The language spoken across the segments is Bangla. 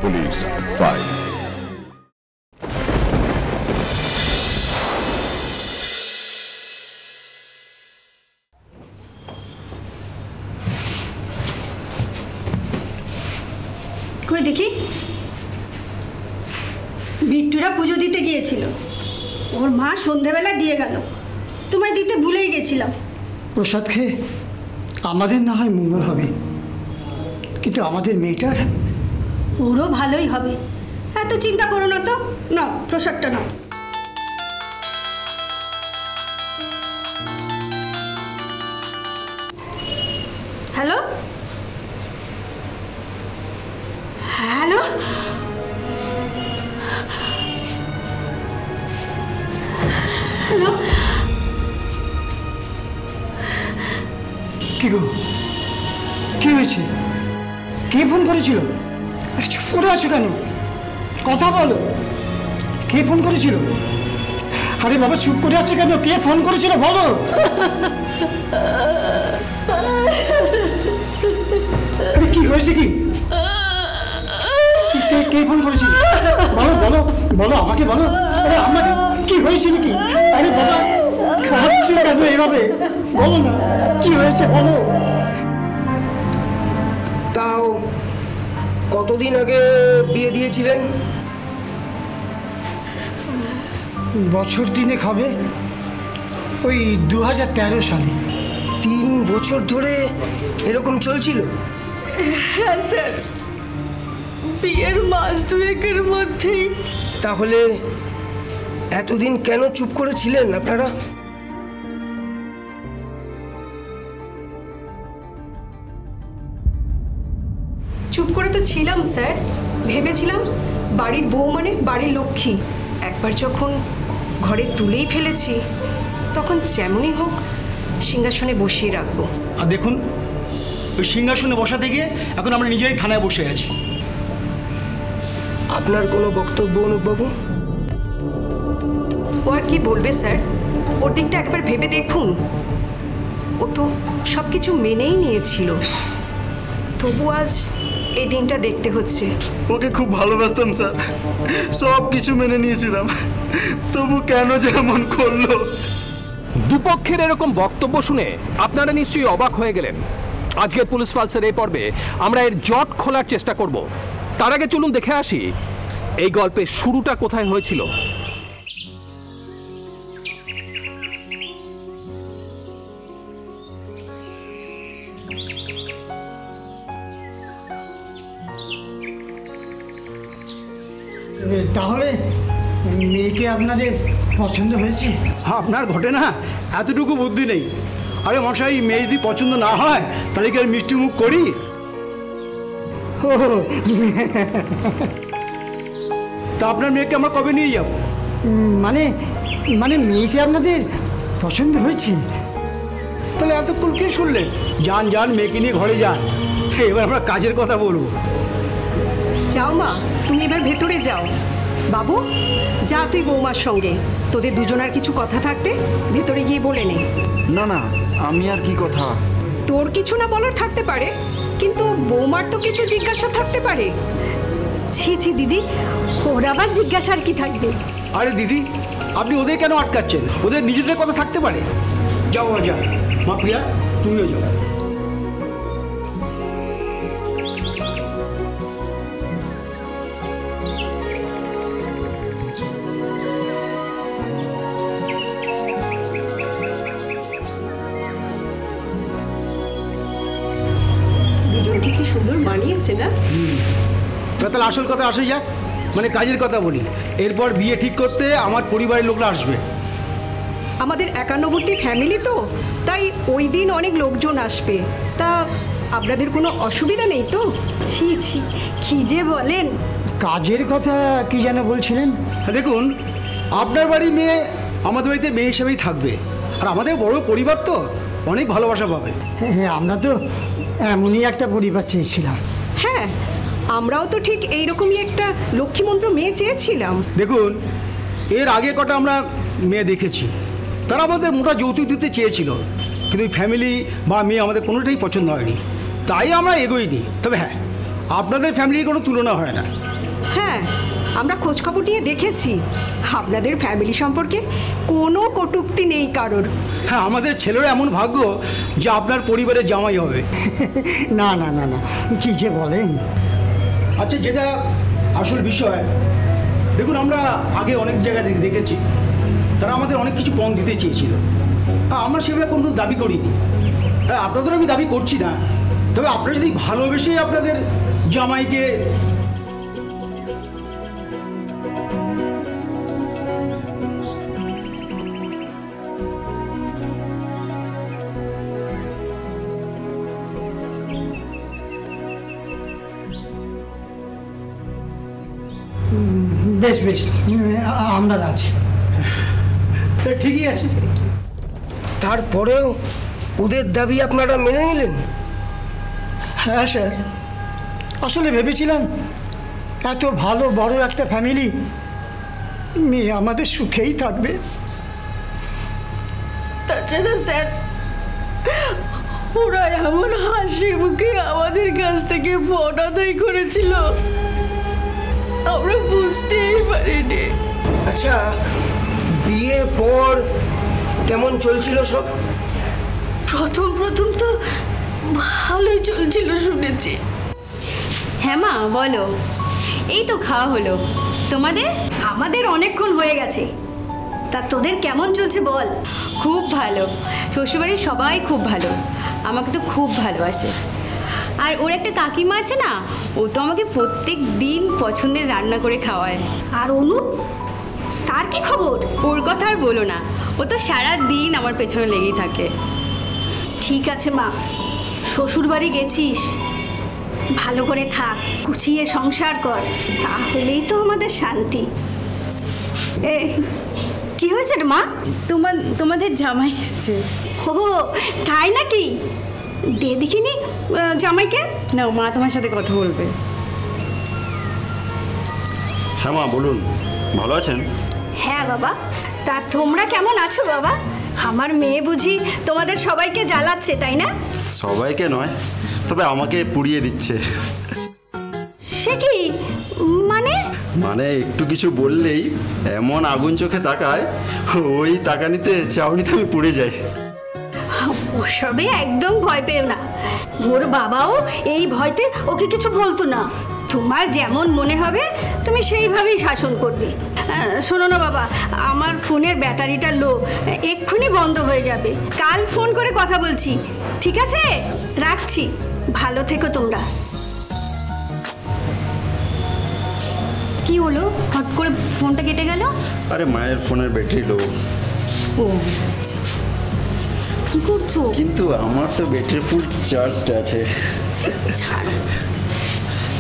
Police file. কই দেখি, বিট্টুরা পুজো দিতে গিয়েছিল, ওর মা সন্ধেবেলা দিয়ে গেল, তোমায় দিতে ভুলেই গেছিলাম। প্রসাদ খেয়ে আমাদের না হয় মঙ্গল হবে, কিন্তু আমাদের মেয়েটার? ওরও ভালোই হবে, এত চিন্তা করো না তো। নাও প্রসাদটা নাও। হ্যালো হ্যালো, হ্যালো, কি গো, কি হয়েছে? কে ফোন করেছিল? আরে চুপ করে আছো কেন? কথা বলো, কে ফোন করেছিল? আরে বাবা চুপ করে আছো কেন? কে ফোন করেছিল বলো। আরে কি হয়েছে? কি কে ফোন করেছিল? বলো বলো বলো, আমাকে বলো। আরে আমাকে কি হয়েছিল? কি? আরে বাবা খাচ্ছো কেন এভাবে? বলো না কি হয়েছে, বলো। তাও কতদিন আগে বিয়ে দিয়েছিলেন? বছর দিনেক হবে, ওই 2013 সালে। 3 বছর ধরে এরকম চলছিল? হ্যাঁ স্যার, বিয়ের মাস 2-এর মধ্যেই। তাহলে এতদিন কেন চুপ করেছিলেন আপনারা? চুপ করে তো ছিলাম স্যার, ভেবেছিলাম বাড়ির বউ মানে বাড়ির লক্ষ্মী, একবার যখন ঘরে তুলেই ফেলেছি তখন যেমনই হোক সিংহাসনে বসিয়ে রাখবো। আর দেখুন, ওই সিংহাসনে বসা থেকে এখন আমরা নিজেরাই থানায় বসে আছি। আপনার কোনো বক্তব্য অনুপবাবু? ও আর কি বলবে স্যার, ওর দিকটা একবার ভেবে দেখুন। ও তো সব কিছু মেনেই নিয়েছিল, তবু আজ এই দিনটা দেখতে হচ্ছে। ওকে খুব ভালোবাসতাম স্যার, সব কিছু মেনে নিয়েছিলাম, তবু কেন যে এমন করলো? দুপক্ষের এরকম বক্তব্য শুনে আপনারা নিশ্চয়ই অবাক হয়ে গেলেন। আজকের পুলিশ ফাইলসের এই পর্বে আমরা এর জট খোলার চেষ্টা করব। তার আগে চলুন দেখে আসি এই গল্পের শুরুটা কোথায় হয়েছিল। তাহলে মেয়েকে আপনাদের পছন্দ হয়েছে? আপনার ঘটে না, এতটুকু বুদ্ধি নেই। আরে মশাই, মেয়ে যদি পছন্দ না হয় তাহলে কি আর মিষ্টি মুখ করি? ও তা আপনার মেয়েকে আমরা কবে নিয়ে যাব? মানে মানে মেয়েকে আপনাদের পছন্দ হয়েছে? তাহলে এতক্ষণ কে শুনলেন? যান যান, মেয়েকে নিয়ে ঘরে যান, এবার আমরা কাজের কথা বলবো। যাও মা, তুমি এবার ভেতরে যাও। বাবু যা তুই বৌমার সঙ্গে, তোদের দুজনার কিছু কথা থাকতে ভেতরে গিয়ে বলে নে। না না, আমি আর কি কথা? তোর কিছু না বলার থাকতে পারে, কিন্তু বৌমার তো কিছু জিজ্ঞাসা থাকতে পারে। ছি ছি দিদি, ওর আবার জিজ্ঞাসার কি থাকবে? আরে দিদি, আপনি ওদের কেন আটকাচ্ছেন? ওদের নিজেদের কথা থাকতে পারে। যাও যা, মা প্রিয়া তুমিও যাও। দুজনকে কি সুন্দর মানিয়েছে না? তাহলে আসল কথা আসে যাক, মানে কাজের কথা বলি। এরপর বিয়ে ঠিক করতে আমার পরিবারের লোকরা আসবে। আমাদের একান্নবর্তী ফ্যামিলি তো, তাই ওই দিন অনেক লোকজন আসবে। তা আপনাদের কোনো অসুবিধা নেই তো? ছি ছি, কি যে বলেন। কাজের কথা কি যেন বলছিলেন? দেখুন, আপনার বাড়ি মেয়ে আমাদের বাড়িতে মেয়ে হিসেবেই থাকবে, আর আমাদের বড় পরিবার তো অনেক ভালোবাসা পাবে। হ্যাঁ, আমরা তো এমনই একটা পরিবার চেয়েছিলাম। হ্যাঁ, আমরাও তো ঠিক এইরকমই একটা লক্ষ্মীমন্ত্র মেয়ে চেয়েছিলাম। দেখুন, এর আগে কটা আমরা মেয়ে দেখেছি, তারা আমাদের মোটা যৌতুক দিতে চেয়েছিল, কিন্তু ফ্যামিলি বা মেয়ে আমাদের কোনোটাই পছন্দ হয়নি, তাই আমরা এগোইনি। তবে হ্যাঁ, আপনাদের ফ্যামিলির কোনো তুলনা হয় না। হ্যাঁ, আমরা খোঁজখবর নিয়ে দেখেছি আপনাদের ফ্যামিলি সম্পর্কে কোনো কটূক্তি নেই কারোর। হ্যাঁ, আমাদের ছেলেরও এমন ভাগ্য যে আপনার পরিবারের জামাই হবে। না না না না, কি যে বলেন। আচ্ছা, যেটা আসল বিষয়, দেখুন আমরা আগে অনেক জায়গায় দেখেছি তারা আমাদের অনেক কিছু পণ দিতে চেয়েছিল। আমরা সেভাবে কোনো দাবি করিনি। হ্যাঁ, আপনাদের আমি দাবি করছি না, তবে আপনারা যদি ভালোবেসে আপনাদের জামাইকে বেশ বেশ, আমরা আছি। ঠিকই আছে। তারপরেও ওদের দাবি আপনারা মেনে নিলেন? হ্যাঁ স্যার, আসলে ভেবেছিলাম এত ভালো বড় একটা ফ্যামিলি, মেয়ে আমাদের সুখেই থাকবে। তাছাড়া স্যার, ওরা এমন হাসি মুখে আমাদের কাছ থেকে পণ আদায় করেছিল, আমরা বুঝতেই পারিনি। আচ্ছা, বিয়ের পর কেমন চলছিল সব? প্রথম প্রথম তো ভালোই চলছিল শুনেছি। হ্যাঁ মা, বলো। এই তো খাওয়া হলো, তোমাদের? আমাদের অনেকক্ষণ হয়ে গেছে। তা তোদের কেমন চলছে বল? খুব ভালো, শ্বশুরবাড়ির সবাই খুব ভালো, আমাকে তো খুব ভালোবাসে। আর ওর একটা কাকিমা আছে না, ও তো আমাকে প্রত্যেক দিন পছন্দের রান্না করে খাওয়ায়। আর অনু, তার কি খবর? ওর কথা আর বলো না, ও তো সারা দিন আমার পেছনে লেগেই থাকে। ঠিক আছে মা, শ্বশুর বাড়ি গেছিস, ভালো করে থাক, গুছিয়ে সংসার কর, তাহলেই তো আমাদের শান্তি। এ কি হয়েছে রে মা? তোমাদের জামাই এসছে। ও তাই নাকি? দে দেখিনি জামাইকে। না, মা তোমার সাথে কথা বলবে। হ্যাঁ মা, বলুন, ভালো আছেন? হ্যাঁ বাবা, তা তোমরা কেমন আছো বাবা? আমার মেয়ে বুঝি তোমাদের সবাইকে জ্বালাচ্ছে, তাই না? সবাইকে নয়, তবে আমাকে পুড়িয়ে দিচ্ছে। সে কি মানে? মানে একটু কিছু বললেই এমন আগুন চোখে তাকায়, ওই তাকানিতে চাউনিতে আমি পুড়ে যাই। ওসবে একদম ভয় পেও না, ওর বাবাও এই ভয়তে ওকে কিছু বলতো না। তোমার যেমন মনে হবে তুমি সেইভাবেই শাসন করবে। শোনো না বাবা, আমার ফোনের ব্যাটারিটা লো, এক্ষুনি বন্ধ হয়ে যাবে। কাল ফোন করে কথা বলছি, ঠিক আছে? রাখছি, ভালো থেকো তোমরা। কি হলো, হট করে ফোনটা কেটে গেল? আরে মায়ের ফোনের ব্যাটারি লো। ও আচ্ছা, কি করছো? কিন্তু আমার তো ব্যাটারি ফুল চার্জড আছে।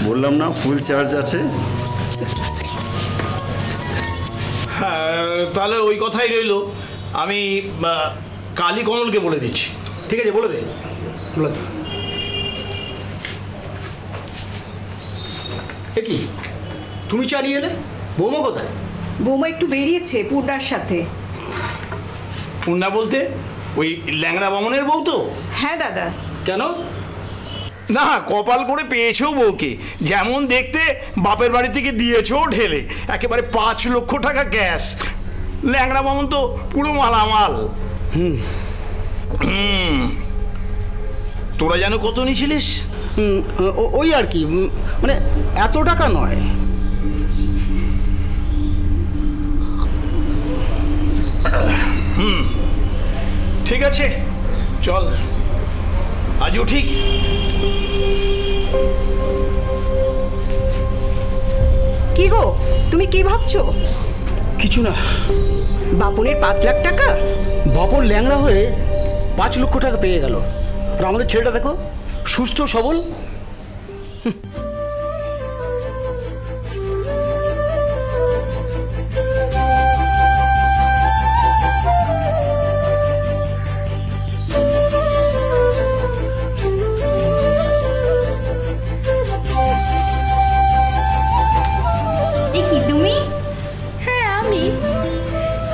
বললাম না, ফুল চার্জ আছে। হ্যাঁ, তাহলে ওই কথাই রইলো। আমি কালী কমলকে বলে দিচ্ছি। ঠিক আছে, বলে দে, বলে দে। এ কি, তুমি চালিয়ে এলে? বৌমা কোথায়? বৌমা একটু বেরিয়েছে পূর্ণার সাথে। পূর্ণা বলতে ওই ল্যাংড়া বামনের বউ তো? হ্যাঁ দাদা। কেন? না, কপাল করে পেয়েছেও বউকে, যেমন দেখতে বাপের বাড়ি থেকে দিয়েছেও ঢেলে, একেবারে 5 লক্ষ টাকা গ্যাস। ল্যাংড়া বামন তো পুরো মালামাল। তোরা যেন কত নিয়েছিলিস? ওই আর কি, মানে এত টাকা নয়। ঠিক আছে, চল আজ উঠি। কি গো, তুমি কি ভাবছো? কিছু না। বাপনের 5 লাখ টাকা? বাপন ল্যাংড়া হয়ে 5 লক্ষ টাকা পেয়ে গেল, আর আমাদের ছেলেটা দেখো সুস্থ সবল।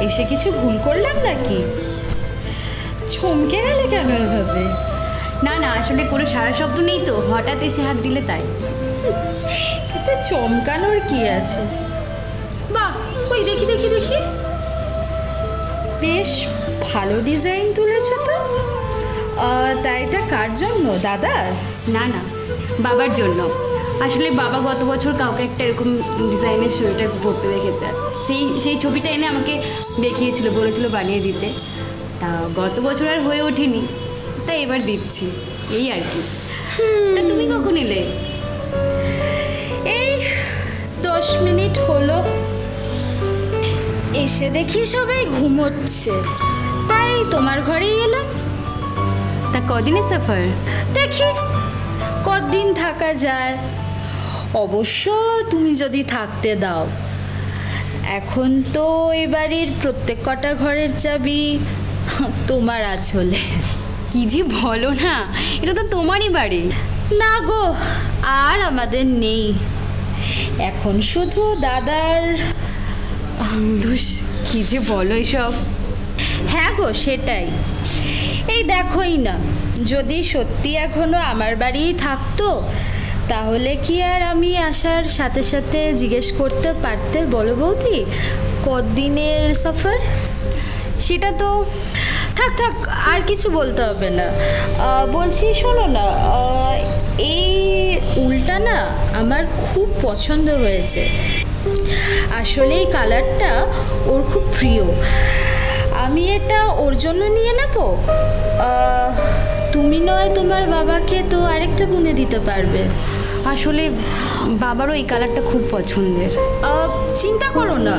এসে কিছু ভুল করলাম নাকি? চমকে গেলে কেন এভাবে? না না, আসলে কোনো সারা শব্দ নেই তো, হঠাৎ এসে হাত দিলে তাই। এতে চমকানোর কি আছে? বাহ, ওই দেখি দেখি দেখি, বেশ ভালো ডিজাইন তুলেছো তো। তা এটা কার জন্য, দাদার? না না, বাবার জন্য। আসলে বাবা গত বছর কাউকে একটা এরকম ডিজাইনের সোয়েটার পরতে দেখেছে, সেই ছবিটা এনে আমাকে দেখিয়েছিল, বলেছিল বানিয়ে দিতে। তা গত বছর আর হয়ে ওঠেনি, তাই এবার দিচ্ছি, এই আর কি। তা তুমি কখন এলে? এই 10 মিনিট হলো। এসে দেখি সবাই ঘুমোচ্ছে, তাই তোমার ঘরেই এলাম। তা কদিনের সফর? দেখি কতদিন থাকা যায়, অবশ্য তুমি যদি থাকতে দাও। এখন তো এই বাড়ির প্রত্যেক কটা ঘরের চাবি তোমার আঁচলে। কি যে বলো না, এটা তো তোমারই বাড়ি। না গো, আর আমাদের নেই, এখন শুধু দাদার। কি যে বলো এসব। হ্যাঁ গো, সেটাই। এই দেখোই না, যদি সত্যি এখনো আমার বাড়িই থাকতো, তাহলে কি আর আমি আসার সাথে সাথে জিজ্ঞেস করতে পারতে, বলো বৌদি, কতদিনের সফর? সেটা তো থাক থাক, আর কিছু বলতে হবে না। বলছি শোনো না, এই উলটা না আমার খুব পছন্দ হয়েছে। আসলে এই কালারটা ওর খুব প্রিয়। আমি এটা ওর জন্য নিয়ে নেব। তুমি নয় তোমার বাবাকে তো আরেকটা বুনে দিতে পারবে। আসলে বাবারও এই কালারটা খুব পছন্দের। চিন্তা করো না,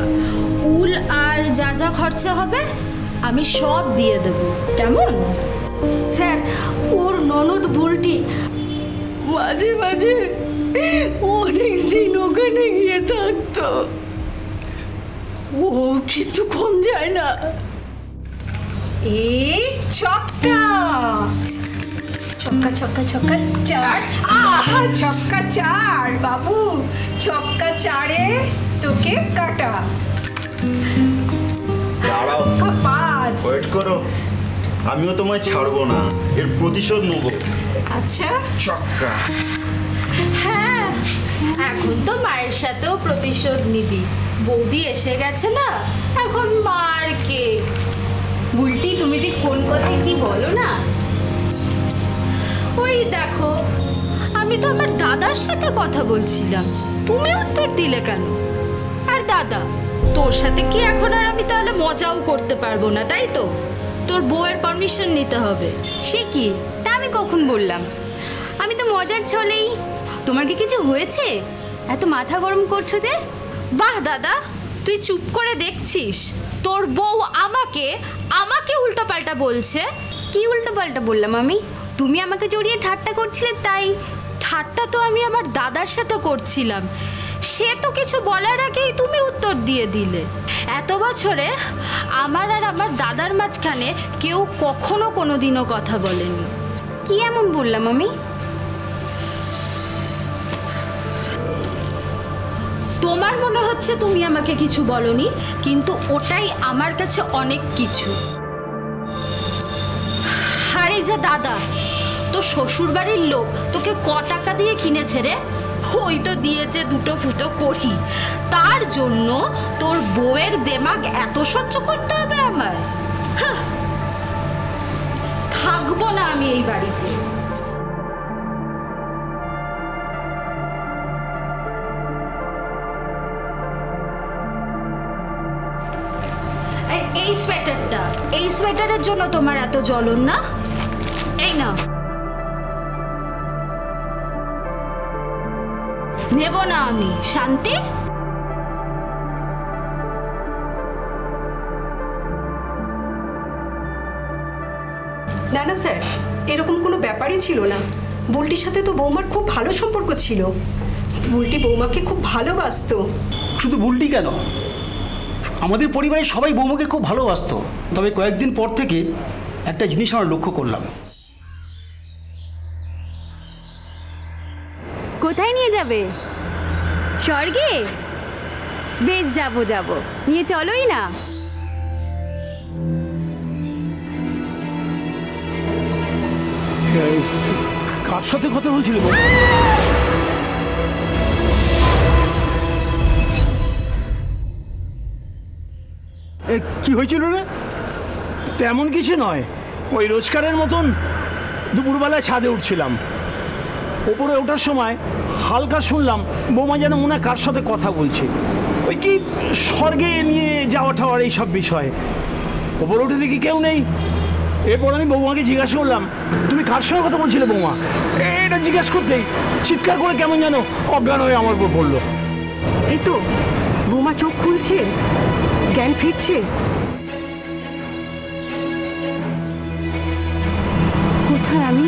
উল আর যা যা খরচা হবে আমি সব দিয়ে দেব, কেমন? স্যার, ওর ননদ বুলটি মাঝে মাঝে অনেক দিন ওখানে গিয়ে থাকতো, ও কিন্তু কম যায় না। এই ছক্কা ছক্কা ছক্কা ছক্কা চার, আহা ছক্কা চার বাবু, ছক্কা চারে তোকে কাটা। দাঁড়াও, পাঁচ। ওয়েট করো, আমিও তোমায় ছাড়বো না, এর প্রতিশোধ নেবো। আচ্ছা, ছক্কা। হ্যাঁ, এখন তো মায়ের সাথেও প্রতিশোধ নিবি, বৌদি এসে গেছে না, এখন মার কে? বুলটি, তুমি যে কোন কথায় কি বলো না। ওই দেখো, আমি তো আমার দাদার সাথে কথা বলছিলাম, তুমি উত্তর দিলে কেন? আর দাদা, তোর সাথে কি এখন আর আমি তাহলে মজাও করতে পারবো না, তাই তো? তোর বউয়ের পারমিশন নিতে হবে। সে কি, তা আমি কখন বললাম? আমি তো মজার ছলেই। তোমার কি কিছু হয়েছে? এত মাথা গরম করছো যে? বাহ দাদা, তুই চুপ করে দেখছিস তোর বউ আমাকে উল্টো পাল্টা বলছে। কি উল্টো পাল্টা বললাম আমি? তুমি আমাকে জড়িয়ে ঠাট্টা করছিলে, তাই। ঠাট্টা তো আমি আমার দাদার সাথে করছিলাম, সে তো কিছু বলার আগেই তুমি উত্তর দিয়ে দিলে। এত বছরে আমার আর আমার দাদার মাঝখানে কেউ কখনো কোনোদিনও কথা বলেনি। কি এমন বললাম আমি? তোমার মনে হচ্ছে তুমি আমাকে কিছু বলনি, কিন্তু ওটাই আমার কাছে অনেক কিছু। আর এই যে দাদা, তোর শ্বশুর বাড়ির লোক তোকে ক টাকা দিয়ে কিনেছে রে? ওই তো দিয়েছে দুটো ফুটো করি। তার জন্য তোর বউয়ের দেমাগ এত সহ্য করতে হবে আমার? থাকবো না আমি এই বাড়িতে। এই সোয়েটারটা, এই সোয়েটারের জন্য তোমার এত জ্বলন না? এই না, নেব না আমি। শান্তি, না না স্যার, এরকম কোনো ব্যাপারই ছিল না। বুলটির সাথে তো বৌমার খুব ভালো সম্পর্ক ছিল, বুলটি বৌমাকে খুব ভালোবাসতো। শুধু বুলটি কেন, আমাদের পরিবারের সবাই বৌমাকে খুব ভালোবাসতো। তবে কয়েকদিন পর থেকে একটা জিনিস আমরা লক্ষ্য করলাম। কোথায় নিয়ে যাবে? স্বর্গে? বেশ, যাবো যাবো, নিয়ে চলোই না। কার সাথে কথা বলছিল? কি হয়েছিল রে? তেমন কিছু নয়, ওই রোজকারের মতন দুপুরবেলায় ছাদে উঠছিলাম। ওপরে ওঠার সময় হালকা শুনলাম বৌমা যেন মনে হয় কার সাথে কথা বলছে, ওই কি স্বর্গে নিয়ে যাওয়া ঠাওয়ার এইসব বিষয়ে। ওপরে উঠে দেখি কেউ নেই। এরপর আমি বৌমাকে জিজ্ঞাসা করলাম, তুমি কার সঙ্গে কথা বলছিলে বৌমা? এটা জিজ্ঞাসা করতেই চিৎকার করে কেমন যেন অজ্ঞান হয়ে আমার উপর পড়লো। এই তো বৌমা চোখ খুলছে, জ্ঞান ফিরছে। কোথায় আমি?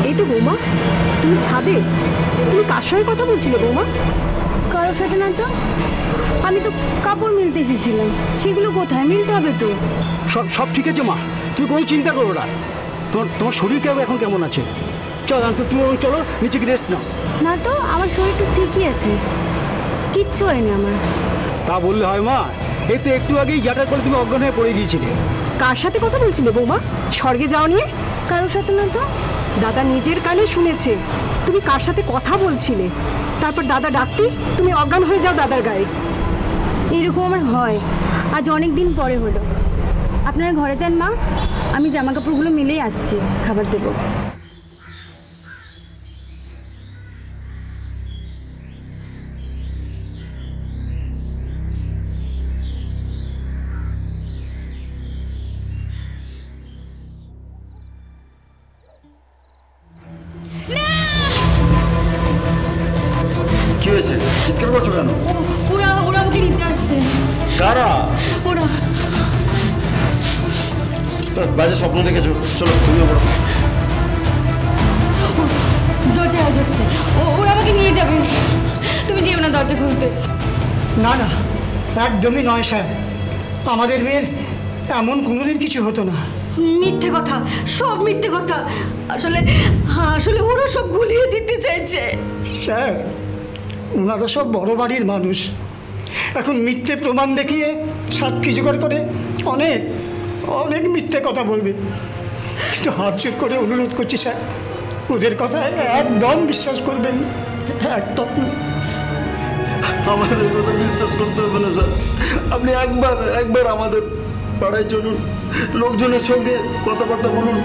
এই তো বৌমা, তুমি ছাদে। তুমি কার সঙ্গে কথা বলছিলে বৌমা? কারোর সাথে না তো, আমি তো কাপড় মিলতে এসেছিলাম। সেগুলো কোথায় মিলতে হবে তো? সব সব ঠিক আছে মা, তুমি কোনো চিন্তা করো না। তোমার শরীর এখন কেমন আছে? চল তুমি চলো নিচে গিয়ে রেস্ট নাও। না তো, আমার শরীর তো ঠিকই আছে, কিচ্ছু হয়নি আমার। তা বললে হয় মা? এই তো একটু আগেই জাটার করে তুমি অজ্ঞান হয়ে পড়ে গিয়েছিলে। কার সাথে কথা বলছিলে বৌমা স্বর্গে যাও নিয়ে? কারোর সাথে না তো। দাদা নিজের কানে শুনেছে তুমি কার সাথে কথা বলছিলে। তারপর দাদা ডাকতে তুমি অজ্ঞান হয়ে যাও দাদার গায়ে। এরকম আমার হয়, আজ অনেক দিন পরে হলো। আপনারা ঘরে যান মা, আমি জামা কাপড়গুলো মিলেই আসছি, খাবার দেবো। কি হয়েছে? চিৎকার করছো কেন? ওরা ওরা আমাকে নিতে আসছে। কারা? ওরা বাজে স্বপ্ন দেখেছো, চলো তুমিও বলো। দরজা আওয়াজ হচ্ছে, ওরা আমাকে নিয়ে যাবে। তুমি যেও না দরজা খুলতে। না না, একদমই নয় স্যার, আমাদের মেয়ের এমন কোনোদিন কিছু হতো না। মিথ্যে কথা, সব মিথ্যে কথা। আসলে আসলে ওরা সব গুলিয়ে দিতে চাইছে। স্যার, ওনারা সব বড় বাড়ির মানুষ, এখন মিথ্যে প্রমাণ দেখিয়ে সাক্ষী জোগাড় করে অনেক অনেক মিথ্যে কথা বলবে। একটু হাত জোর করে অনুরোধ করছি স্যার, ওদের কথা একদম বিশ্বাস করবেন না, একদম। আমাদের কথা বিশ্বাস করতে হবে না স্যার, আপনি একবার আমাদের পাড়ায় চলুন, লোকজনের সঙ্গে কথাবার্তা বলুন,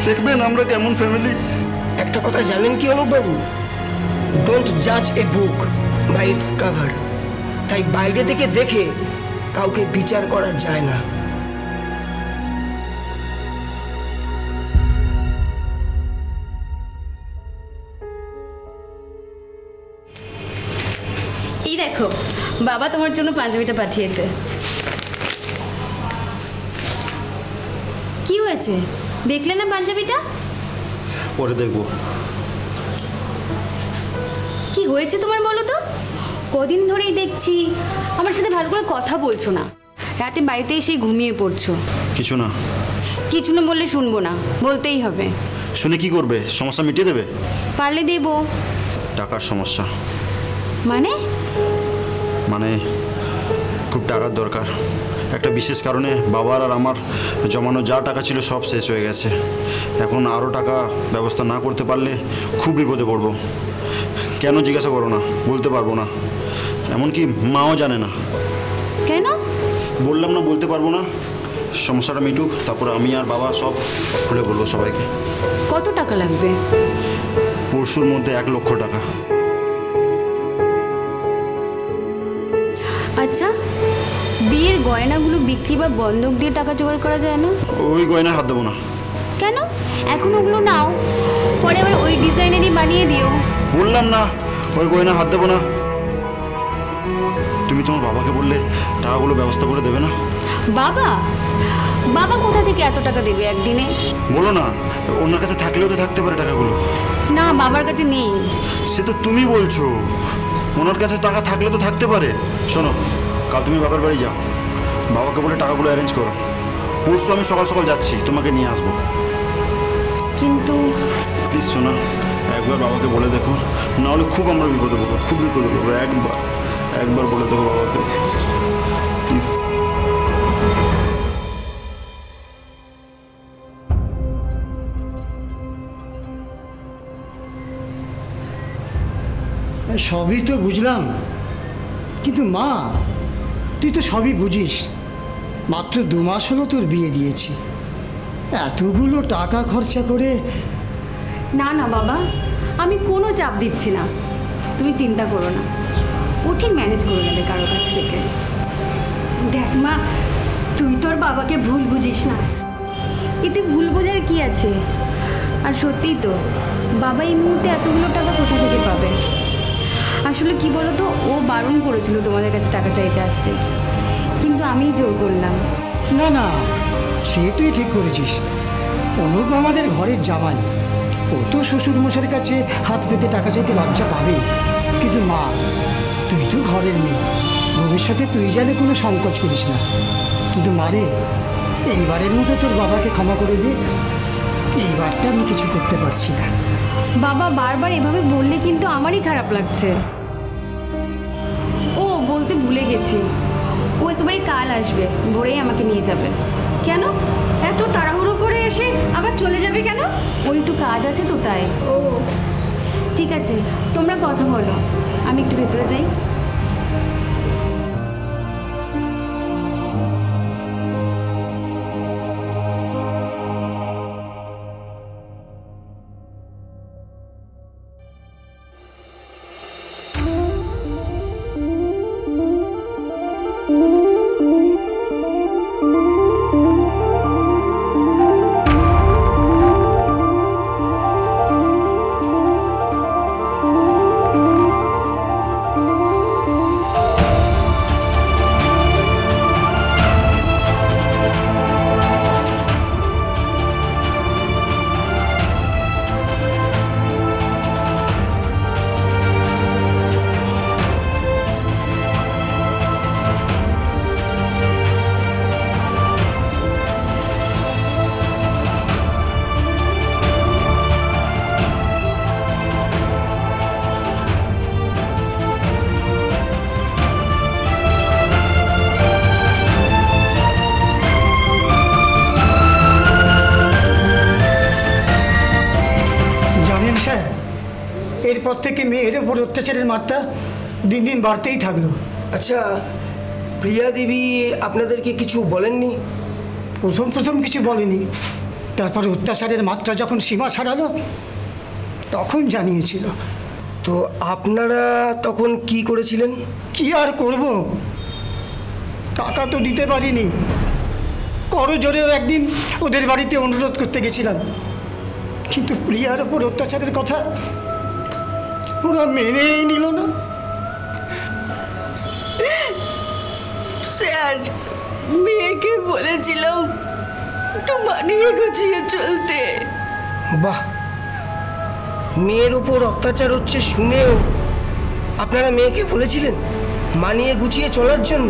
দেখবেন আমরা কেমন ফ্যামিলি। একটা কথা জানেন কি অনুপ বাবু? ডোন্ট জাজ এ বুক বাই ইটস কভার। তাই বাইরে থেকে দেখে কাউকে বিচার করা যায় না। এই দেখো, বাবা তোমার জন্য পাঞ্জাবিটা পাঠিয়েছে। কি হয়েছে, দেখলে না পাঞ্জাবিটা? পরে দেখবো। কি হয়েছে তোমার বলো তো? কদিন ধরেই দেখছি আমার সাথে ভালো করে কথা বলছো না, রাতে বাড়িতে এসে ঘুমিয়ে পড়ছো। কিছু না। কিছু না বললে শুনবো না, বলতেই হবে। শুনে কি করবে? সমস্যা মিটিয়ে দেবে? পারলে দেবো। টাকার সমস্যা। মানে খুব টাকার দরকার। একটা বিশেষ কারণে বাবার আর আমার জমানো যা টাকা ছিল সব শেষ হয়ে গেছে। এখন আরও টাকা ব্যবস্থা না করতে পারলে খুব বিপদে পড়বো। কেন জিজ্ঞাসা করো না, বলতে পারবো না, এমনকি মাও জানে না। কেন? বললাম না, বলতে পারবো না। সমস্যাটা মিটুক, তারপরে আমি আর বাবা সব খুলে বলবো সবাইকে। কত টাকা লাগবে? পরশুর মধ্যে 1 লক্ষ টাকা। আচ্ছা, বিয়ের গয়নাগুলো বিক্রি বা বন্ধক দিয়ে টাকা জোগাড় করা যায় না? ওই গয়নায় হাত দেবো না। কেন? এখন ওগুলো নাও, পরে আবার ওই ডিজাইনেরই বানিয়ে দিও। বললাম না, ওই গয়না হাত দেবো না। তুমি তোমার বাবাকে বললে টাকাগুলো ব্যবস্থা করে দেবে না? বাবা? বাবা কোথা থেকে এত টাকা দেবে একদিনে? বলো না, ওনার কাছে থাকলেও তো থাকতে পারে টাকাগুলো। না, বাবার কাছে নেই। সে তো তুমি বলছো, ওনার কাছে টাকা থাকলে তো থাকতে পারে। শোনো, কাল তুমি বাবার বাড়ি যাও, বাবাকে বলে টাকাগুলো অ্যারেঞ্জ করো। পরশু আমি সকাল সকাল যাচ্ছি, তোমাকে নিয়ে আসবো। কিন্তু প্লিজ শোনা, একবার বাবাকে বলে দেখো, নাহলে খুব আমরা বিপদে পড়বো, খুব বিপদে পড়বো। একবার বলে দেখো বাবাকে, প্লিজ। সবই তো বুঝলাম, কিন্তু মা, তুই তো সবই বুঝিস। মাত্র 2 মাস হলো তোর বিয়ে দিয়েছি, এতগুলো টাকা খরচা করে। না না বাবা, আমি কোনো চাপ দিচ্ছি না, তুমি চিন্তা করো না, ও ঠিক ম্যানেজ করে নেবে কারো কাছ থেকে। দেখ মা, তুই তোর বাবাকে ভুল বুঝিস না। এতে ভুল বোঝার কি আছে? আর সত্যিই তো, বাবা এই মুহূর্তে এতগুলো টাকা কোথা থেকে পাবে? আসলে কি বলো তো, ও বারণ করেছিল তোমাদের কাছে টাকা চাইতে আসতে, কিন্তু আমিই জোর করলাম। না না, সে তুই ঠিক করেছিস। অনুপ আমাদের ঘরের জামাই, ও তো শ্বশুরমশাইয়ের কাছে হাত পেতে টাকা চাইতে লজ্জা পাবে। কিন্তু মা, তুই তো ঘরের মেয়ে, ভবিষ্যতে তুই যেন কোনো সংকোচ করিস না। কিন্তু মারে, এইবারের মতো তোর বাবাকে ক্ষমা করে দে। এইবারটা আমি কিছু করতে পারছি না। বাবা বারবার এভাবে বললে কিন্তু আমারই খারাপ লাগছে। ও বলতে ভুলে গেছি, ও একেবারে কাল আসবে, ভোরেই আমাকে নিয়ে যাবে। কেন এত তাড়াহুড়ো করে এসে আবার চলে যাবে কেন? ওর একটু কাজ আছে তো তাই। ও ঠিক আছে, তোমরা কথা বলো, আমি একটু ভেতরে যাই। এরপর থেকে মেয়ের ওপর অত্যাচারের মাত্রা দিন দিন বাড়তেই থাকলো। আচ্ছা, প্রিয়া দেবী আপনাদেরকে কিছু বলেননি? প্রথম কিছু বলেনি, তারপর অত্যাচারের মাত্রা যখন সীমা ছাড়ালো তখন জানিয়েছিল। তো আপনারা তখন কি করেছিলেন? কি আর করব, টাকা তো দিতে পারিনি। করজোরেও একদিন ওদের বাড়িতে অনুরোধ করতে গেছিলাম, কিন্তু প্রিয়ার ওপর অত্যাচারের কথা ওরা মেনেই নিল না। স্যার, মেয়েকে বলেছিলাম একটু মানিয়ে গুছিয়ে চলতে। বাহ, মেয়ের ওপর অত্যাচার হচ্ছে শুনেও আপনারা মেয়েকে বলেছিলেন মানিয়ে গুছিয়ে চলার জন্য?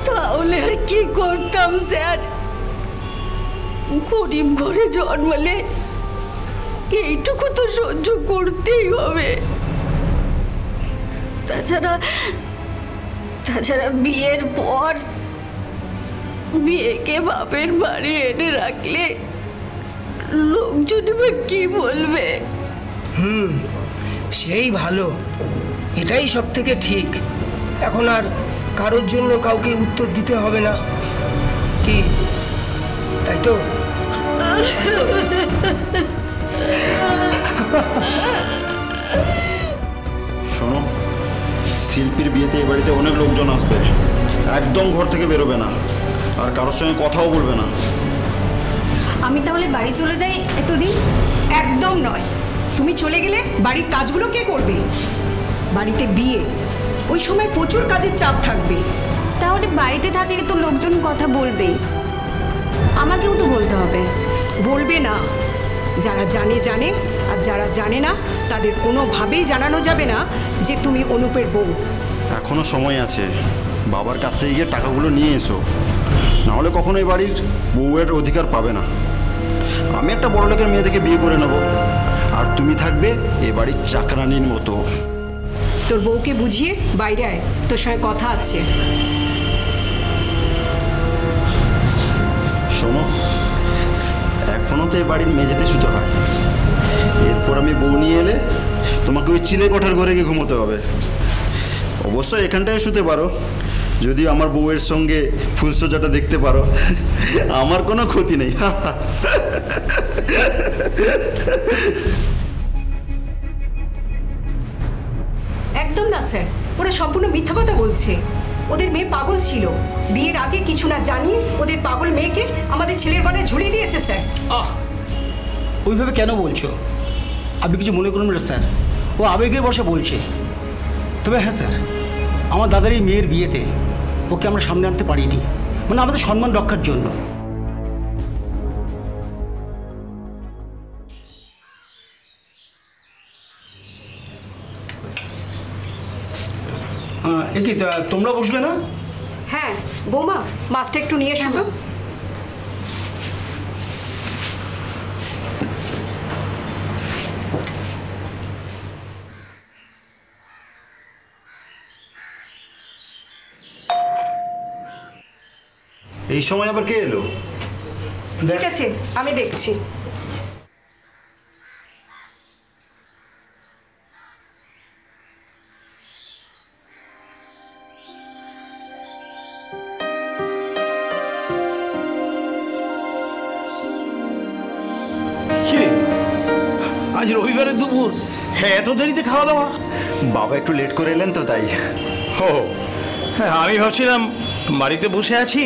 তাহলে আর কি করতাম স্যার, গরিব ঘরে জন্মালে এইটুকু তো সহ্য করতেই হবে। তাছাড়া বিয়ের পর মেয়েকে বাপের বাড়ি এনে রাখলে লোকজন কি বলবে? সেই ভালো, এটাই সব থেকে ঠিক। এখন আর কারোর জন্য কাউকে উত্তর দিতে হবে না, কি তাই তো? শোনো, শিল্পীর বিয়েতে এ বাড়িতে অনেক লোকজন আসবে, একদম ঘর থেকে বেরোবে না, আর কারোর সঙ্গে কথাও বলবে না। আমি তাহলে বাড়ি চলে যাই এতদিন? একদম নয়, তুমি চলে গেলে বাড়ির কাজগুলো কে করবে? বাড়িতে বিয়ে, ওই সময় প্রচুর কাজের চাপ থাকবে। তাহলে বাড়িতে থাকলে তো লোকজন কথা বলবেই, আমাকেও তো বলতে হবে। বলবে না, যারা জানে জানে, আর যারা জানে না তাদের কোনোভাবেই জানানো যাবে না যে তুমি অনুপের বউ। এখনো সময় আছে, বাবার কাছ থেকে গিয়ে টাকাগুলো নিয়ে এসো, নাহলে কখনো এই বাড়ির বউয়ের অধিকার পাবে না। আমি একটা বড় লোকের মেয়ে থেকে বিয়ে করে নেব, আর তুমি থাকবে এ বাড়ির চাকরানির মতো। তোর বউকে বুঝিয়ে বাইরে আয়, তোর সঙ্গে কথা আছে। শোনো, এখনো তো এ বাড়ির মেঝেতে শুতে হয়, এরপর আমি বউ নিয়ে এলে তোমাকে ওই চিলে কোঠার ঘরে গিয়ে ঘুমোতে হবে। অবশ্যই এখানটায় শুতে পারো, যদি আমার বউয়ের সঙ্গে ফুলসজ্জাটা দেখতে পারো আমার কোনো ক্ষতি নেই। একদম না স্যার, ওরা সম্পূর্ণ মিথ্যা কথা বলছে। ওদের মেয়ে পাগল ছিল, বিয়ের আগে কিছু না জানিয়ে ওদের পাগল মেয়েকে আমাদের ছেলের গলায় ঝুলিয়ে দিয়েছে স্যার। ওইভাবে কেন বলছো? আপনি কিছু মনে করুন না স্যার, ও আবেগের বশে বলছে। তবে হ্যাঁ স্যার, আমার দাদার এই মেয়ের বিয়েতে ওকে আমরা সামনে আনতে পারিনি, মানে আমাদের সম্মান রক্ষার জন্য। কি তোমরা বসবে না? হ্যাঁ বৌমা, মাছটা একটু নিয়ে এসো তো। এই সময় আবার কে এলো? ঠিক আছে, আমি দেখছি। আজ রবিবারের দুপুর, হ্যাঁ এত দেরিতে খাওয়া দাওয়া? বাবা একটু লেট করে এলেন তো তাই। ও হ্যাঁ, আমি ভাবছিলাম বাড়িতে বসে আছি,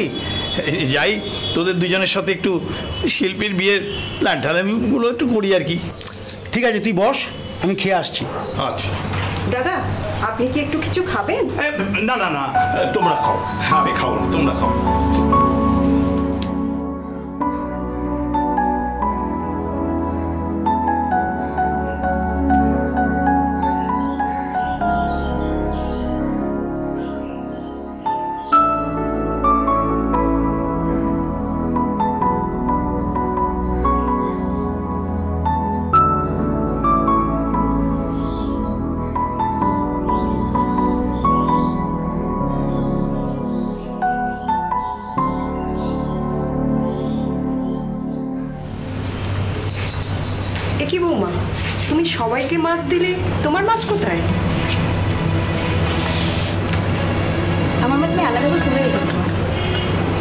যাই তোদের দুজনের সাথে একটু শিল্পীর বিয়ের প্ল্যান ট্যানগুলো একটু করি আর কি। ঠিক আছে, তুই বস, আমি খেয়ে আসছি। আচ্ছা দাদা, আপনি কি একটু কিছু খাবেন? না না না, তোমরা খাও, আমি খাও না, তোমরা খাও। কি বৌমা, তুমি সবাইকে মাছ দিলে, তোমার মাছ কোথায়? আমার মাছ আমি আলাদা করে তুলে রেখেছি।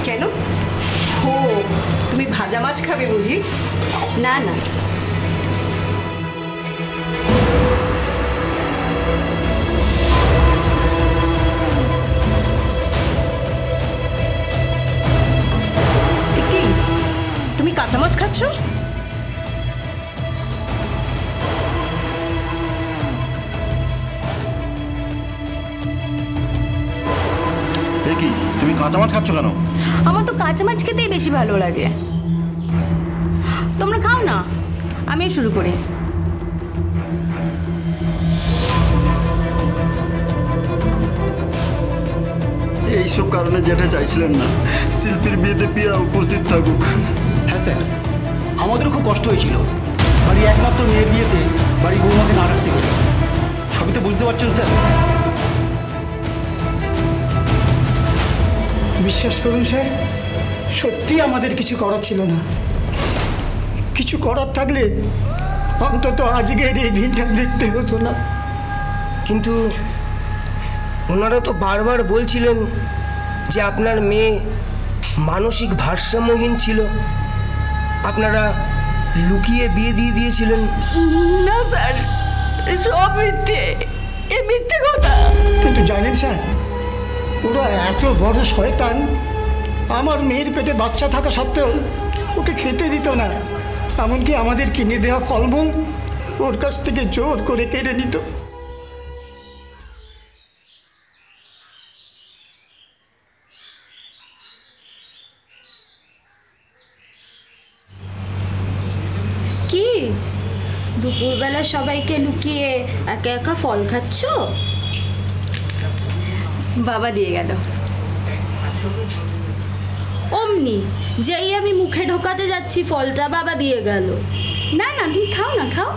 কেন? ও, তুমি ভাজা মাছ খাবে বুঝি? না না, কি তুমি কাঁচা মাছ খাচ্ছ? কি তুমি কাঁচা মাছ খাচ্ছ কেন? আমার তো কাঁচা মাছ খেতেই বেশি ভালো লাগে। তোমরা খাও না, আমি শুরু করি। এইসব কারণে যেটা চাইছিলেন না শিল্পীর বিয়েতে পিয়া উপস্থিত থাকুক। হ্যাঁ স্যার, আমাদেরও খুব কষ্ট হয়েছিল বাড়ির একমাত্র মেয়ের বিয়েতে বাড়ির বৌমাকে না রাখতে গেলে। সবই তো বুঝতে পারছেন স্যার। বিশ্বাস করুন স্যার, সত্যি আমাদের কিছু করার ছিল না। কিছু করার থাকলে অন্তত আজকের এই দিনটা দেখতে হতো না। কিন্তু ওনারা তো বারবার বলছিলেন যে আপনার মেয়ে মানসিক ভারসাম্যহীন ছিল, আপনারা লুকিয়ে বিয়ে দিয়ে দিয়েছিলেন। না স্যার, সব মিথ্যে, এ মিথ্যে কথা। কিন্তু জানেন স্যার, ওরা এত বড় শয়তান, আমার মেয়ের পেটে বাচ্চা থাকা সত্ত্বেও ওকে খেতে দিত না। এমনকি আমাদের কিনে দেওয়া ফলমূল ওর কাছ থেকে জোর করে কেড়ে নিত। কি দুপুরবেলা সবাইকে লুকিয়ে একা একা ফল খাচ্ছ? বাবা দিয়ে গেল। অমনি যেই আমি মুখে ঢোকাতে যাচ্ছি ফলটা বাবা দিয়ে গেল। না না, তুমি খাও না, খাও।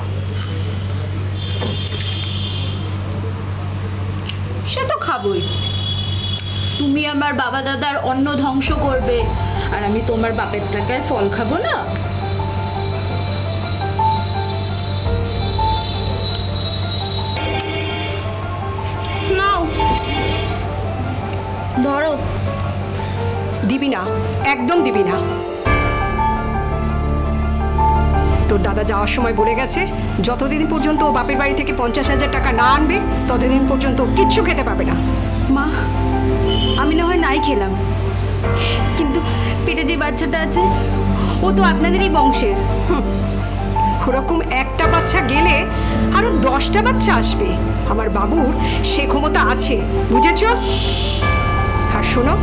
সে তো খাবই। তুমি আমার বাবা দাদার অন্ন ধ্বংস করবে আর আমি তোমার বাপের টাকায় ফল খাবো না? নাও। ধরো। দিবি না, একদম দিবি না। তোর দাদা যাওয়ার সময় বলে গেছে যতদিন পর্যন্ত ও বাপের বাড়ি থেকে 50,000 টাকা না আনবে ততদিন পর্যন্ত কিচ্ছু খেতে পাবে না। মা, আমি না হয় নাই খেলাম, কিন্তু পেটে যে বাচ্চাটা আছে ও তো আপনাদেরই বংশের। ওরকম একটা বাচ্চা গেলে আরো 10টা বাচ্চা আসবে। আমার বাবুর সে ক্ষমতা আছে, বুঝেছ? আর শোনো,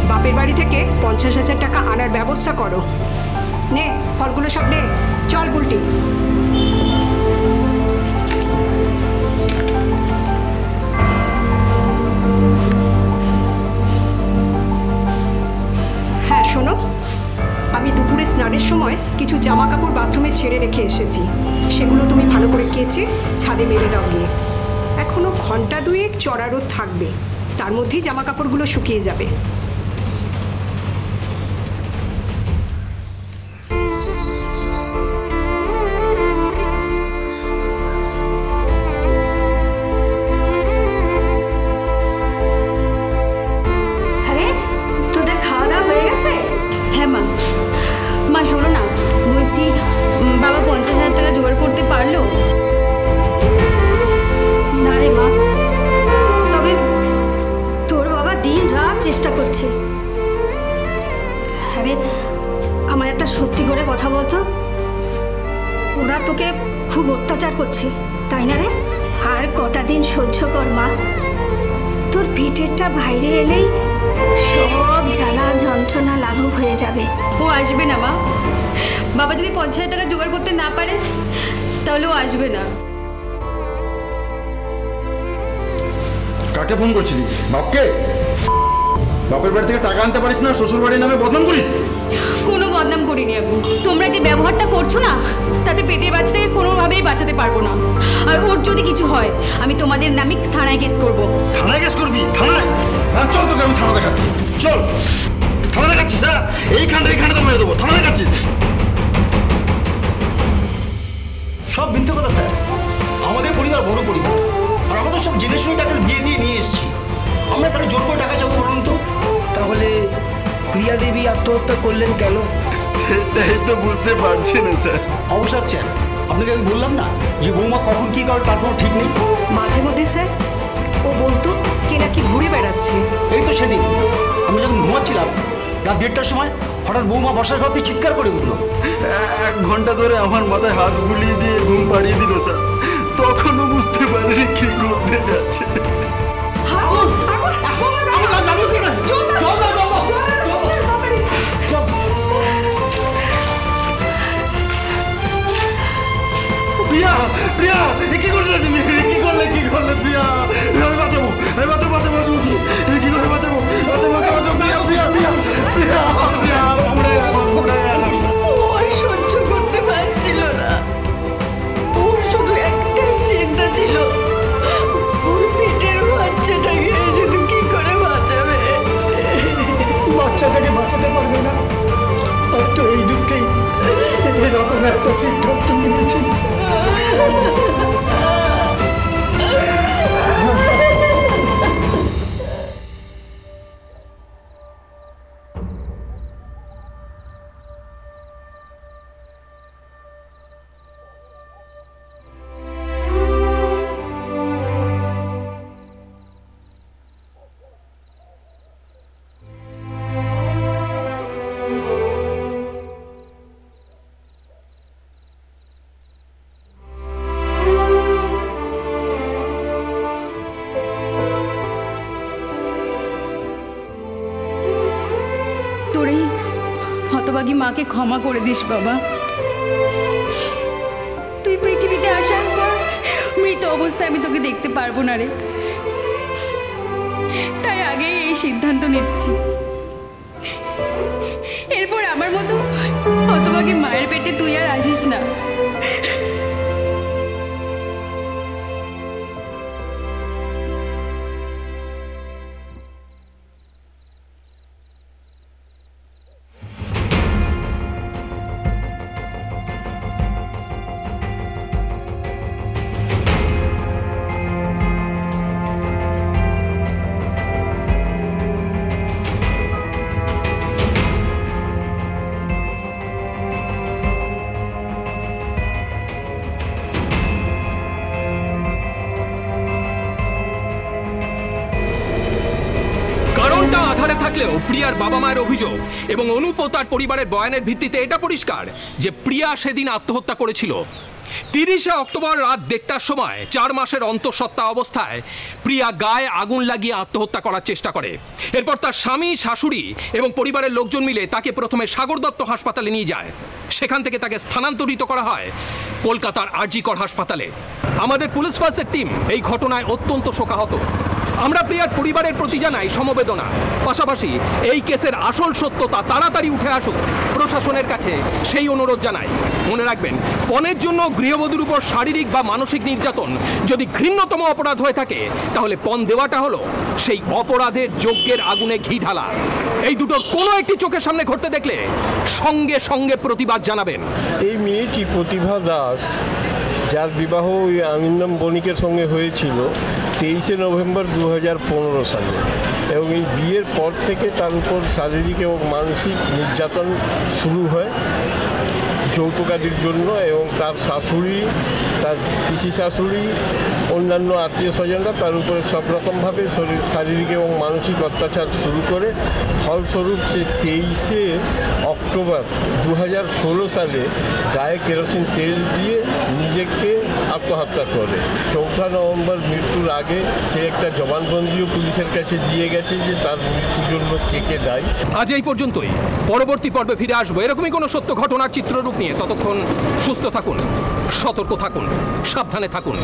বাপের বাড়ি থেকে 50,000 টাকা আনার ব্যবস্থা করো। নে ফলগুলো সব নে, চল বুলটি। হ্যাঁ শোনো, আমি দুপুরে স্নানের সময় কিছু জামা কাপড় বাথরুমে ছেড়ে রেখে এসেছি, সেগুলো তুমি ভালো করে কেচে ছাদে মেলে দাও গিয়ে। এখনো ঘন্টা দুয়েক চড়া রোদ থাকবে, তার মধ্যেই জামা কাপড়গুলো শুকিয়ে যাবে। আরে তোদের খাওয়া দাওয়া হয়ে গেছে? হ্যাঁ মা। মা শোনো না, বলছি বাবা 50,000 টাকা জোগাড় করতে পারলো? না রে মা, তবে তোর বাবা দিন রাত চেষ্টা করছে। আরে আমার একটা সত্যি করে কথা বলতো, ওরা তোকে খুব অত্যাচার করছে তাই না রে? আর কটা দিন সহ্য কর মা, তোর পেটেরটা বাইরে এলেই সব জ্বালা যন্ত্রণা লাঘব হয়ে যাবে। ও আসবে না মা। বাবা যদি 50,000 টাকা জোগাড় করতে না পারে তাহলে ও আসবে না। কাকে ফোন করছিলি? বাপকে? বাপের বাড়ি থেকে টাকা আনতে পারিস না, শ্বশুর বাড়ির নামে বদনাম করিস? কোনো বদনাম করিনি আবু, তোমরা যে ব্যবহারটা করছো না তাতে পেটের বাচ্চাটাকে কোনোভাবেই বাঁচাতে পারবো না। আর ওর যদি কিছু হয় আমি তোমাদের নামে থানায় কেস করবো। থানায় কেস করবি? থানায়? হ্যাঁ চল, তোকে আমি থানা দেখাচ্ছি। চল থানা দেখাচ্ছিস? হ্যাঁ এইখানে তো মেরে দেবো। থানা দেখাচ্ছিস? সব মিথ্যে কথা স্যার। আমাদের পরিবার বড় পরিবার, আর আমরা তো সব জেনে শুনে টাকা দিয়ে নিয়ে এসেছি। আমরা তাহলে জোর করে টাকা চাবো বলুন তো? তাহলে প্রিয়া দেবী আত্মহত্যা করলেন কেন? সেটাই তো বুঝতে পারছি না স্যার। অবশ্যই স্যার, আপনাকে আমি বললাম না যে বৌমা কখন কী করে তার কোনো ঠিক নেই। মাঝে মধ্যে স্যার ও বলতো কে নাকি ঘুরে বেড়াচ্ছে। এই তো সেদিন আমি যখন ঘুমাচ্ছিলাম রাত 1:30টার সময় হঠাৎ বৌমা বসার ঘর থেকে চিৎকার করে উঠলো। 1 ঘন্টা ধরে আমার মাথায় হাত বুলিয়ে দিয়ে ঘুম পাড়িয়ে দিল স্যার। তখনও বুঝতে পারিনি কি করতে যাচ্ছে। প্রিয়া, প্রিয়া কি করলে তুমি? কি করলে প্রিয়া? আমি বাঁচাবো কি করে বাঁচাবো? প্রিয়া ওর সহ্য করতে পারছিল না, ওর শুধু একটাই চিন্তা ছিল ওর পেটের বাচ্চাটাকে শুধু কি করে বাঁচাবে। বাচ্চাটাকে বাঁচাতে পারবে না, আর তো এই দুঃখেই এরকম একটা সিদ্ধান্ত নিয়েছি। হতভাগী মাকে ক্ষমা করে দিস বাবা। তুই পৃথিবীতে আসার পর মৃত অবস্থায় আমি তোকে দেখতে পারবো না রে, তাই আগেই এই সিদ্ধান্ত নিচ্ছি। এরপর আমার মতো হতভাগী মায়ের পেটে তুই আর আসিস না। দেখলেও প্রিয়ার বাবা মায়ের অভিযোগ এবং অনুপ ও তার পরিবারের বয়ানের ভিত্তিতে এটা পরিষ্কার যে প্রিয়া সেদিন আত্মহত্যা করেছিল। 30শে অক্টোবর রাত 1:30টার সময় 4 মাসের অন্তঃসত্ত্বা অবস্থায় প্রিয়া গায়ে আগুন লাগিয়ে আত্মহত্যা করার চেষ্টা করে। এরপর তার স্বামী, শাশুড়ি এবং পরিবারের লোকজন মিলে তাকে প্রথমে সাগর দত্ত হাসপাতালে নিয়ে যায়। সেখান থেকে তাকে স্থানান্তরিত করা হয় কলকাতার আরজি কর হাসপাতালে। আমাদের পুলিশ ফোর্সের টিম এই ঘটনায় অত্যন্ত শোকাহত। আমরা প্রিয়ার পরিবারের প্রতি জানাই সমবেদনা। পাশাপাশি এই কেসের আসল সত্যতা তাড়াতাড়ি উঠে আসুক, প্রশাসনের কাছে সেই অনুরোধ জানাই। মনে রাখবেন, পণের জন্য গৃহবধূর উপর শারীরিক বা মানসিক নির্যাতন যদি ঘৃণ্যতম অপরাধ হয়ে থাকে, তাহলে পণ দেওয়াটা হলো সেই অপরাধের যজ্ঞের আগুনে ঘি ঢালা। এই দুটোর কোনো একটি চোখের সামনে ঘটতে দেখলে সঙ্গে সঙ্গে প্রতিবাদ জানাবেন। এই মেয়েটি প্রতিভা দাস, যার বিবাহ ওই আমিনম বণিকের সঙ্গে হয়েছিল 23শে নভেম্বর 2015 সালে, এবং এই বিয়ের পর থেকে তার উপর শারীরিক এবং মানসিক নির্যাতন শুরু হয় যৌতুকাদির জন্য, এবং তার শাশুড়ি, তার পিসি শাশুড়ি, অন্যান্য আত্মীয় স্বজনরা তার উপরে সব রকমভাবে শারীরিক এবং মানসিক অত্যাচার শুরু করে। ফলস্বরূপ সে 23শে অক্টোবর 2016 সালে গায়ে কেরোসিন তেল দিয়ে নিজেকে আত্মহত্যা করে। 4 নভেম্বর মৃত্যুর আগে সে একটা জবানবন্দিও পুলিশের কাছে দিয়ে গেছে যে তার মৃত্যুর জন্য কে দায়ী। আজ এই পর্যন্তই। পরবর্তী পর্বে ফিরে আসবো এরকমই কোনো সত্য ঘটনার চিত্ররূপ নিয়ে। ততক্ষণ সুস্থ থাকুন, সতর্ক থাকুন, সাবধানে থাকুন।